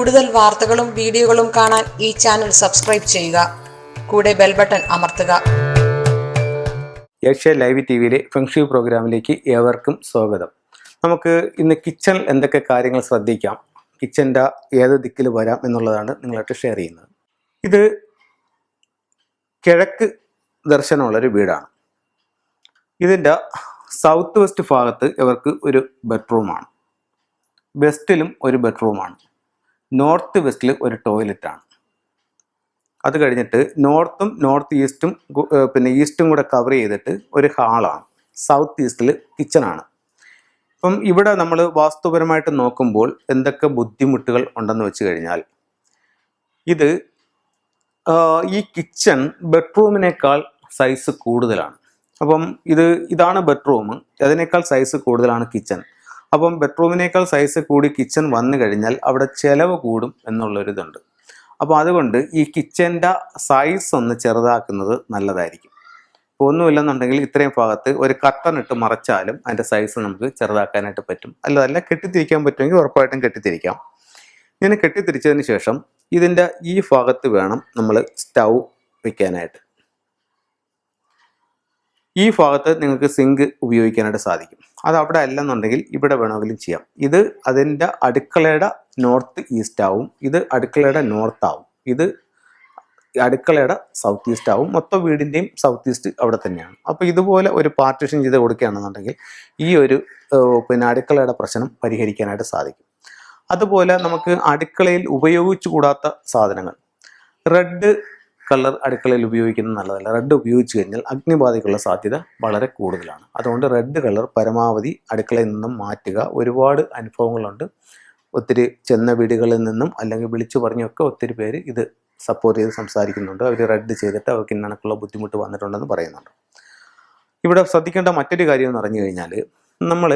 കൂടുതൽ വാർത്തകളും വീഡിയോകളും കാണാൻ ഈ ചാനൽ സബ്സ്ക്രൈബ് ചെയ്യുക. കൂടെ ബെൽ ബട്ടൺ അമർത്തുക. ഏഷ്യ ലൈവ് ടിവിയിലെ ഫെങ്ഷി പ്രോഗ്രാമിലേക്ക് ഏവർക്കും സ്വാഗതം. നമുക്ക് ഇന്ന് കിച്ചണിൽ എന്തൊക്കെ കാര്യങ്ങൾ ശ്രദ്ധിക്കാം, കിച്ചൻ്റെ ഏത് ദിക്കിൽ വരാം എന്നുള്ളതാണ് നിങ്ങളായിട്ട് ഷെയർ ചെയ്യുന്നത്. ഇത് കിഴക്ക് ദർശനമുള്ളൊരു വീടാണ്. ഇതിൻ്റെ സൗത്ത് വെസ്റ്റ് ഭാഗത്ത് ഇവർക്ക് ഒരു ബെഡ്റൂമാണ്, വെസ്റ്റിലും ഒരു ബെഡ്റൂമാണ്, നോർത്ത് വെസ്റ്റിൽ ഒരു ടോയ്ലറ്റാണ്. അത് കഴിഞ്ഞിട്ട് നോർത്തും നോർത്ത് ഈസ്റ്റും പിന്നെ ഈസ്റ്റും കൂടെ കവർ ചെയ്തിട്ട് ഒരു ഹാളാണ്. സൗത്ത് ഈസ്റ്റിൽ കിച്ചണാണ്. ഇപ്പം ഇവിടെ നമ്മൾ വാസ്തുപരമായിട്ട് നോക്കുമ്പോൾ എന്തൊക്കെ ബുദ്ധിമുട്ടുകൾ ഉണ്ടെന്ന് വെച്ച് കഴിഞ്ഞാൽ, ഇത് ഈ കിച്ചൺ ബെഡ്റൂമിനേക്കാൾ സൈസ് കൂടുതലാണ്. അപ്പം ഇതാണ് ബെഡ്റൂം, അതിനേക്കാൾ സൈസ് കൂടുതലാണ് കിച്ചൺ. അപ്പം ബെഡ്റൂമിനേക്കാൾ സൈസ് കൂടി കിച്ചൺ വന്നു കഴിഞ്ഞാൽ അവിടെ ചിലവ് കൂടും എന്നുള്ളൊരിതുണ്ട്. അപ്പോൾ അതുകൊണ്ട് ഈ കിച്ചൻ്റെ സൈസ് ഒന്ന് ചെറുതാക്കുന്നത് നല്ലതായിരിക്കും. ഇപ്പോൾ ഒന്നുമില്ലെന്നുണ്ടെങ്കിൽ ഇത്രയും ഭാഗത്ത് ഒരു കർട്ടൻ ഇട്ട് മറച്ചാലും അതിൻ്റെ സൈസ് നമുക്ക് ചെറുതാക്കാനായിട്ട് പറ്റും. അല്ല കെട്ടിത്തിരിക്കാൻ പറ്റുമെങ്കിൽ ഉറപ്പായിട്ടും കെട്ടിത്തിരിക്കാം. ഇങ്ങനെ കെട്ടിത്തിരിച്ചതിന് ശേഷം ഇതിൻ്റെ ഈ ഭാഗത്ത് വേണം നമ്മൾ സ്റ്റൗ വയ്ക്കാനായിട്ട്. ഈ ഭാഗത്ത് നിങ്ങൾക്ക് സിങ്ക് ഉപയോഗിക്കാനായിട്ട് സാധിക്കും. അത് അവിടെ അല്ലെന്നുണ്ടെങ്കിൽ ഇവിടെ വേണമെങ്കിലും ചെയ്യാം. ഇത് അതിൻ്റെ അടുക്കളയുടെ നോർത്ത് ഈസ്റ്റ് ആവും, ഇത് അടുക്കളയുടെ നോർത്ത് ആവും, ഇത് അടുക്കളയുടെ സൗത്ത് ഈസ്റ്റ് ആവും. മൊത്തം വീടിൻ്റെയും സൗത്ത് ഈസ്റ്റ് അവിടെ തന്നെയാണ്. അപ്പോൾ ഇതുപോലെ ഒരു പാർട്ടീഷൻ ചെയ്ത് കൊടുക്കുകയാണെന്നുണ്ടെങ്കിൽ ഈ ഒരു അടുക്കളയുടെ പ്രശ്നം പരിഹരിക്കാനായിട്ട് സാധിക്കും. അതുപോലെ നമുക്ക് അടുക്കളയിൽ ഉപയോഗിച്ചു കൂടാത്ത സാധനങ്ങൾ, റെഡ് കളർ അടുക്കളയിൽ ഉപയോഗിക്കുന്നത് നല്ലതല്ല. റെഡ് ഉപയോഗിച്ച് കഴിഞ്ഞാൽ അഗ്നിബാധയ്ക്കുള്ള സാധ്യത വളരെ കൂടുതലാണ്. അതുകൊണ്ട് റെഡ് കളർ പരമാവധി അടുക്കളയിൽ നിന്നും മാറ്റുക. ഒരുപാട് അനുഭവങ്ങളുണ്ട്. ഒത്തിരി ചെന്ന വീടുകളിൽ നിന്നും അല്ലെങ്കിൽ വിളിച്ചു പറഞ്ഞൊക്കെ ഒത്തിരി പേര് ഇത് സപ്പോർട്ട് ചെയ്ത് സംസാരിക്കുന്നുണ്ട്. അവർ റെഡ് ചെയ്തിട്ട് അവർക്ക് ഇന്നണക്കുള്ള ബുദ്ധിമുട്ട് വന്നിട്ടുണ്ടെന്ന് പറയുന്നുണ്ട്. ഇവിടെ ശ്രദ്ധിക്കേണ്ട മറ്റൊരു കാര്യം എന്ന് പറഞ്ഞു കഴിഞ്ഞാൽ, നമ്മൾ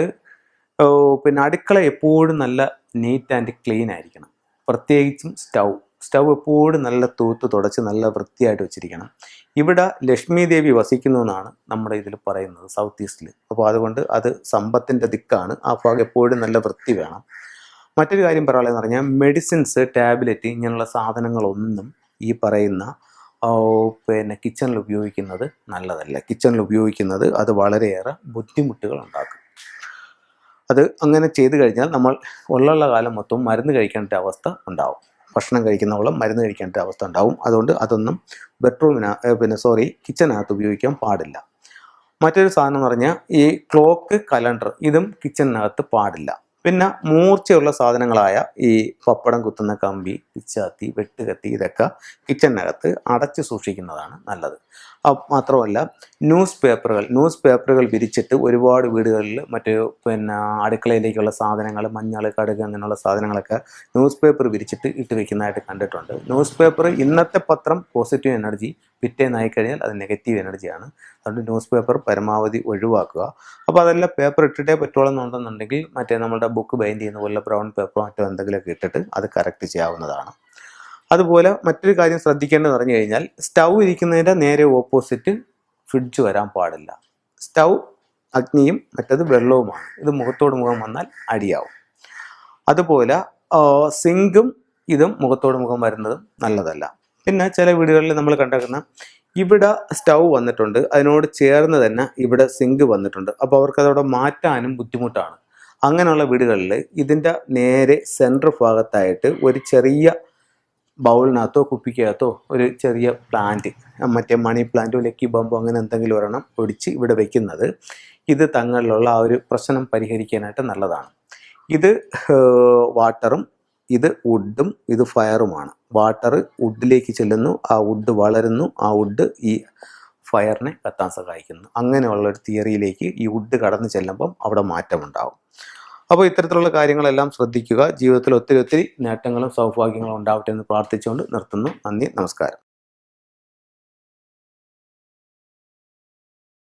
അടുക്കള എപ്പോഴും നല്ല നീറ്റ് ആൻഡ് ക്ലീൻ ആയിരിക്കണം. പ്രത്യേകിച്ചും സ്റ്റൗ എപ്പോഴും നല്ല തൂത്ത് തുടച്ച് നല്ല വൃത്തിയായിട്ട് വെച്ചിരിക്കണം. ഇവിടെ ലക്ഷ്മി ദേവി വസിക്കുന്നു എന്നാണ് നമ്മുടെ ഇതിൽ പറയുന്നത്, സൗത്ത് ഈസ്റ്റിൽ. അപ്പോൾ അതുകൊണ്ട് അത് സമ്പത്തിൻ്റെ ദിക്കാണ്. ആ ഭാഗം എപ്പോഴും നല്ല വൃത്തി വേണം. മറ്റൊരു കാര്യം പറയാനുള്ളതെന്ന് പറഞ്ഞാൽ, മെഡിസിൻസ്, ടാബ്ലറ്റ് ഇങ്ങനെയുള്ള സാധനങ്ങളൊന്നും ഈ പറയുന്ന കിച്ചണിൽ ഉപയോഗിക്കുന്നത് നല്ലതല്ല. കിച്ചണിൽ ഉപയോഗിക്കുന്നത് അത് വളരെയേറെ ബുദ്ധിമുട്ടുകൾ ഉണ്ടാക്കും. അത് അങ്ങനെ ചെയ്തു കഴിഞ്ഞാൽ നമ്മൾ ഉള്ള കാലം മൊത്തം മരുന്ന് കഴിക്കേണ്ട അവസ്ഥ ഉണ്ടാവും. ഭക്ഷണം കഴിക്കുന്നവളം മരുന്ന് കഴിക്കേണ്ട അവസ്ഥ ഉണ്ടാവും. അതുകൊണ്ട് അതൊന്നും കിച്ചനകത്ത് ഉപയോഗിക്കാൻ പാടില്ല. മറ്റൊരു സാധനം എന്ന് പറഞ്ഞാൽ, ഈ ക്ലോക്ക്, കലണ്ടർ, ഇതും കിച്ചണിനകത്ത് പാടില്ല. പിന്നെ മൂർച്ചയുള്ള സാധനങ്ങളായ ഈ പപ്പടം കുത്തുന്ന കമ്പി, പിച്ചാത്തി, വെട്ടുകത്തി, ഇതൊക്കെ കിച്ചണിനകത്ത് അടച്ചു സൂക്ഷിക്കുന്നതാണ് നല്ലത്. മാത്രമല്ല ന്യൂസ് പേപ്പറുകൾ വിരിച്ചിട്ട് ഒരുപാട് വീടുകളിൽ അടുക്കളയിലേക്കുള്ള സാധനങ്ങൾ, മഞ്ഞൾ, കടുക് അങ്ങനെയുള്ള സാധനങ്ങളൊക്കെ ന്യൂസ് പേപ്പർ വിരിച്ചിട്ട് ഇട്ട് വെക്കുന്നതായിട്ട് കണ്ടിട്ടുണ്ട്. ന്യൂസ് പേപ്പർ, ഇന്നത്തെ പത്രം പോസിറ്റീവ് എനർജി, പിറ്റേന്നായി കഴിഞ്ഞാൽ അത് നെഗറ്റീവ് എനർജിയാണ്. അതുകൊണ്ട് ന്യൂസ് പേപ്പർ പരമാവധി ഒഴിവാക്കുക. അപ്പോൾ അതെല്ലാം പേപ്പർ ഇട്ടിട്ടേ പറ്റുള്ളൂന്നുണ്ടെന്നുണ്ടെങ്കിൽ നമ്മുടെ ബുക്ക് ബൈൻഡ് ചെയ്യുന്ന പോലെ ബ്രൗൺ പേപ്പറോ മറ്റോ എന്തെങ്കിലുമൊക്കെ ഇട്ടിട്ട് അത് കറക്റ്റ് ചെയ്യാവുന്നതാണ്. അതുപോലെ മറ്റൊരു കാര്യം ശ്രദ്ധിക്കേണ്ടതെന്ന് പറഞ്ഞു കഴിഞ്ഞാൽ, സ്റ്റൗ ഇരിക്കുന്നതിൻ്റെ നേരെ ഓപ്പോസിറ്റ് ഫ്രിഡ്ജ് വരാൻ പാടില്ല. സ്റ്റൗ അഗ്നിയും മറ്റത് വെള്ളവുമാണ്. ഇത് മുഖത്തോട് മുഖം വന്നാൽ അടിയാവും. അതുപോലെ സിങ്കും ഇതും മുഖത്തോട് മുഖം വരുന്നതും നല്ലതല്ല. പിന്നെ ചില വീടുകളിൽ നമ്മൾ കണ്ടേക്കുന്ന, ഇവിടെ സ്റ്റൗ വന്നിട്ടുണ്ട്, അതിനോട് ചേർന്ന് തന്നെ ഇവിടെ സിങ്ക് വന്നിട്ടുണ്ട്. അപ്പോൾ അവർക്കതവിടെ മാറ്റാനും ബുദ്ധിമുട്ടാണ്. അങ്ങനെയുള്ള വീടുകളിൽ ഇതിൻ്റെ നേരെ സെൻറ്റർ ഭാഗത്തായിട്ട് ഒരു ചെറിയ ബൗളിനകത്തോ കുപ്പിക്കകത്തോ ഒരു ചെറിയ പ്ലാന്റ്, മണി പ്ലാന്റോ ലക്കി ബമ്പോ അങ്ങനെ എന്തെങ്കിലും ഒരെണ്ണം ഒടിച്ച് ഇവിടെ വെക്കുന്നത് ഇത് തങ്ങളിലുള്ള ആ ഒരു പ്രശ്നം പരിഹരിക്കാനായിട്ട് നല്ലതാണ്. ഇത് വാട്ടറും ഇത് വുഡും ഇത് ഫയറുമാണ്. വാട്ടർ വുഡിലേക്ക് ചെല്ലുന്നു, ആ വുഡ് വളരുന്നു, ആ വുഡ് ഈ ഫയറിനെ കത്താൻ സഹായിക്കുന്നു. അങ്ങനെയുള്ളൊരു തിയറിയിലേക്ക് ഈ വുഡ് കടന്നു ചെല്ലുമ്പം അവിടെ മാറ്റമുണ്ടാവും. അപ്പോൾ ഇത്തരത്തിലുള്ള കാര്യങ്ങളെല്ലാം ശ്രദ്ധിക്കുക. ജീവിതത്തിൽ ഒത്തിരി നേട്ടങ്ങളും സൗഭാഗ്യങ്ങളും ഉണ്ടാവട്ടെ എന്ന് പ്രാർത്ഥിച്ചുകൊണ്ട് നിർത്തുന്നു. നന്ദി, നമസ്കാരം.